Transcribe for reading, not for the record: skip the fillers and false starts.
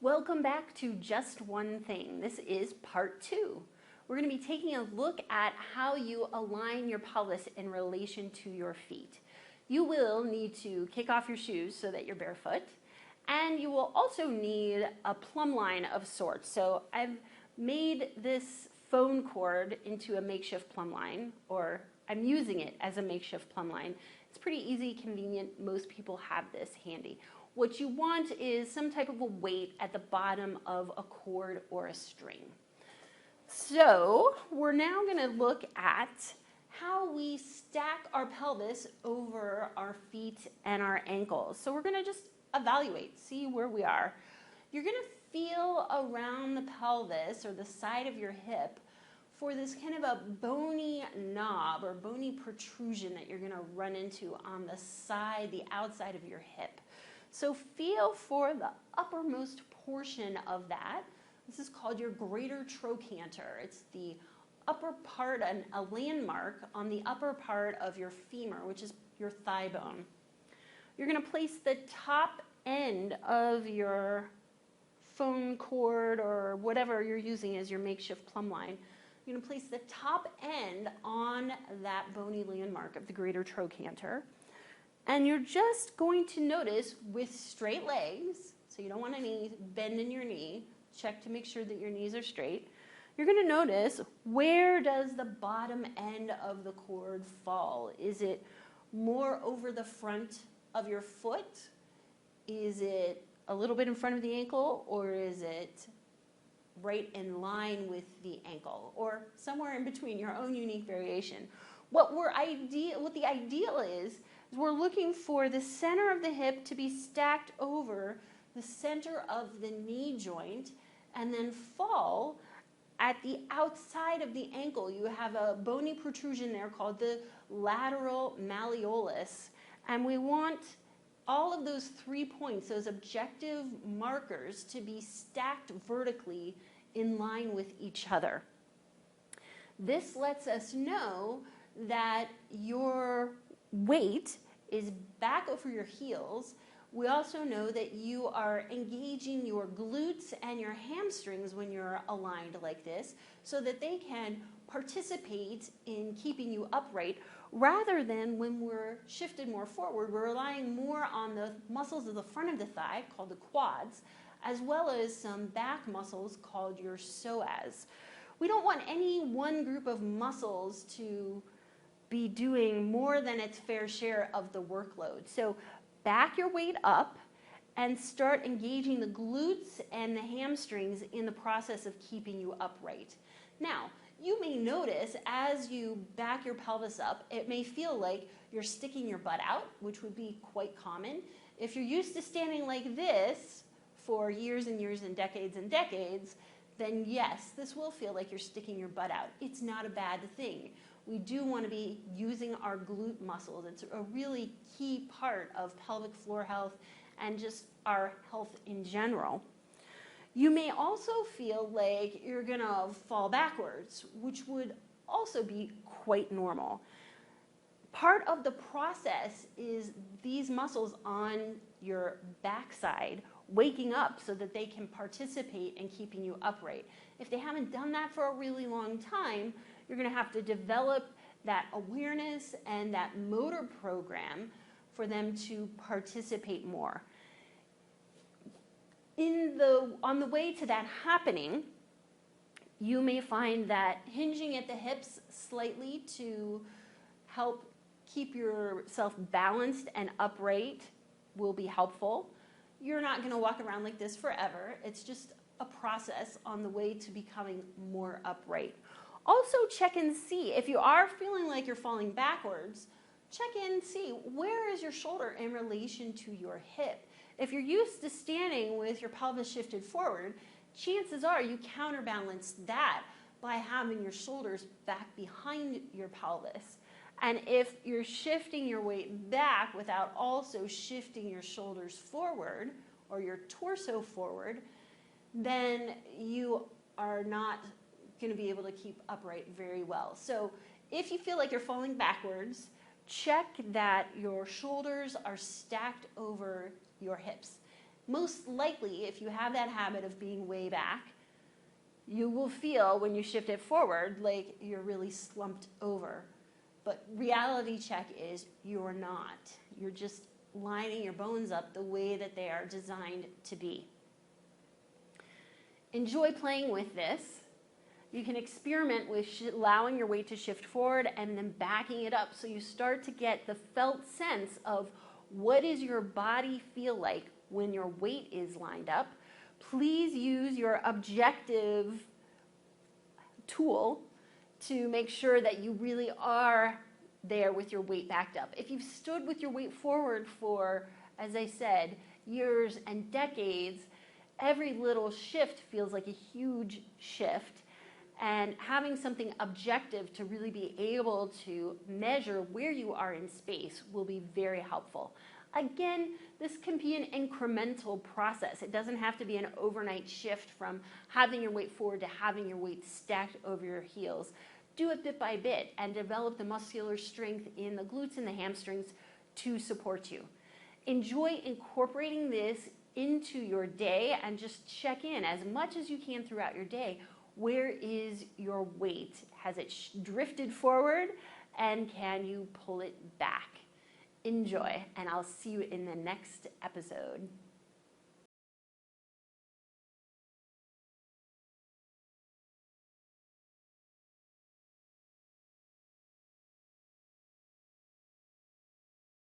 Welcome back to Just One Thing. This is part 2. We're going to be taking a look at how you align your pelvis in relation to your feet. You will need to kick off your shoes so that you're barefoot, and you will also need a plumb line of sorts. So I've made this phone cord into a makeshift plumb line, or I'm using it as a makeshift plumb line. It's pretty easy, convenient. Most people have this handy. What you want is some type of a weight at the bottom of a cord or a string. So we're now going to look at how we stack our pelvis over our feet and our ankles. So we're going to just evaluate, see where we are. You're going to feel around the pelvis or the side of your hip for this kind of a bony knob or bony protrusion that you're going to run into on the side, the outside of your hip. So feel for the uppermost portion of that. This is called your greater trochanter. It's the upper part, a landmark on the upper part of your femur, which is your thigh bone. You're going to place the top end of your phone cord or whatever you're using as your makeshift plumb line. You're going to place the top end on that bony landmark of the greater trochanter. And you're just going to notice with straight legs, so you don't want any bend in your knee, check to make sure that your knees are straight. You're going to notice, where does the bottom end of the cord fall? Is it more over the front of your foot? Is it a little bit in front of the ankle, or is it right in line with the ankle, or somewhere in between, your own unique variation? What the ideal is we're looking for the center of the hip to be stacked over the center of the knee joint and then fall at the outside of the ankle. You have a bony protrusion there called the lateral malleolus, and we want all of those 3 points, those objective markers, to be stacked vertically in line with each other. This lets us know that your weight is back over your heels. We also know that you are engaging your glutes and your hamstrings when you're aligned like this, so that they can participate in keeping you upright, rather than when we're shifted more forward, we're relying more on the muscles of the front of the thigh, called the quads, as well as some back muscles called your psoas. We don't want any one group of muscles to be doing more than its fair share of the workload. So back your weight up and start engaging the glutes and the hamstrings in the process of keeping you upright. Now, you may notice as you back your pelvis up, it may feel like you're sticking your butt out, which would be quite common. If you're used to standing like this for years and years and decades, then yes, this will feel like you're sticking your butt out. It's not a bad thing. We do want to be using our glute muscles. It's a really key part of pelvic floor health and just our health in general. You may also feel like you're going to fall backwards, which would also be quite normal. Part of the process is these muscles on your backside waking up so that they can participate in keeping you upright. If they haven't done that for a really long time, you're going to have to develop that awareness and that motor program for them to participate more. On the way to that happening, you may find that hinging at the hips slightly to help keep yourself balanced and upright will be helpful. You're not going to walk around like this forever. It's just a process on the way to becoming more upright. Also check and see, if you are feeling like you're falling backwards, check in and see, where is your shoulder in relation to your hip? If you're used to standing with your pelvis shifted forward, chances are you counterbalance that by having your shoulders back behind your pelvis. And if you're shifting your weight back without also shifting your shoulders forward or your torso forward, then you are not going to be able to keep upright very well. So if you feel like you're falling backwards, check that your shoulders are stacked over your hips. Most likely, if you have that habit of being way back, you will feel when you shift it forward like you're really slumped over. But reality check is you're not. You're just lining your bones up the way that they are designed to be. Enjoy playing with this. You can experiment with allowing your weight to shift forward and then backing it up so you start to get the felt sense of what does your body feel like when your weight is lined up. Please use your objective tool to make sure that you really are there with your weight backed up. If you've stood with your weight forward for, as I said, years and decades, every little shift feels like a huge shift. And having something objective to really be able to measure where you are in space will be very helpful. Again, this can be an incremental process. It doesn't have to be an overnight shift from having your weight forward to having your weight stacked over your heels. Do it bit by bit and develop the muscular strength in the glutes and the hamstrings to support you. Enjoy incorporating this into your day and just check in as much as you can throughout your day. Where is your weight? Has it drifted forward? And can you pull it back? Enjoy, and I'll see you in the next episode.